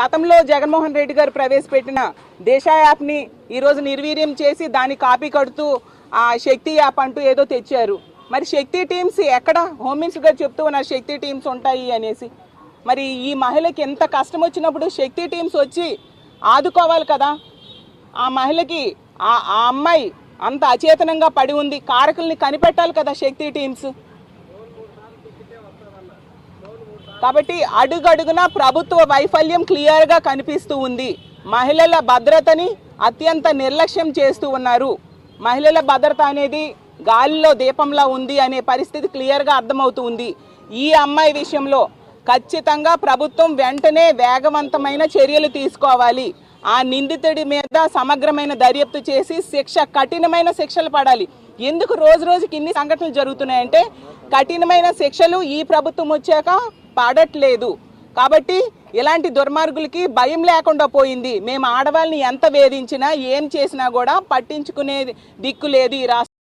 గతంలో జగన్మోహన్ రెడ్డి గారు ప్రవేశపెట్టిన దేశ యాప్ని ఈరోజు నిర్వీర్యం చేసి దాన్ని కాపీ కడుతూ ఆ శక్తి యాప్ అంటూ ఏదో తెచ్చారు. మరి శక్తి టీమ్స్ ఎక్కడ? హోమ్ మినిస్టర్ గారు చెప్తూ ఉన్నారు శక్తి టీమ్స్ ఉంటాయి అనేసి. మరి ఈ మహిళకి ఎంత కష్టం వచ్చినప్పుడు శక్తి టీమ్స్ వచ్చి ఆదుకోవాలి కదా. ఆ మహిళకి ఆ అమ్మాయి అంత అచేతనంగా పడి ఉంది, కారకుల్ని కనిపెట్టాలి కదా శక్తి టీమ్స్. కాబట్టి అడుగడుగునా ప్రభుత్వ వైఫల్యం క్లియర్గా కనిపిస్తూ ఉంది. మహిళల భద్రతని అత్యంత నిర్లక్ష్యం చేస్తూ ఉన్నారు. మహిళల భద్రత అనేది గాలిలో దీపంలా ఉంది అనే పరిస్థితి క్లియర్గా అర్థమవుతూ ఉంది. ఈ అమ్మాయి విషయంలో ఖచ్చితంగా ప్రభుత్వం వెంటనే వేగవంతమైన చర్యలు తీసుకోవాలి. ఆ నిందితుడి మీద సమగ్రమైన దర్యాప్తు చేసి కఠినమైన శిక్షలు పడాలి. ఎందుకు రోజు రోజుకి ఇన్ని సంఘటనలు జరుగుతున్నాయంటే కఠినమైన శిక్షలు ఈ ప్రభుత్వం వచ్చాక పడట్లేదు. కాబట్టి ఇలాంటి దుర్మార్గులకి భయం లేకుండా పోయింది. మేము ఆడవాళ్ళని ఎంత వేధించినా ఏం చేసినా కూడా పట్టించుకునే దిక్కు లేదు ఈ రాష్ట్రం.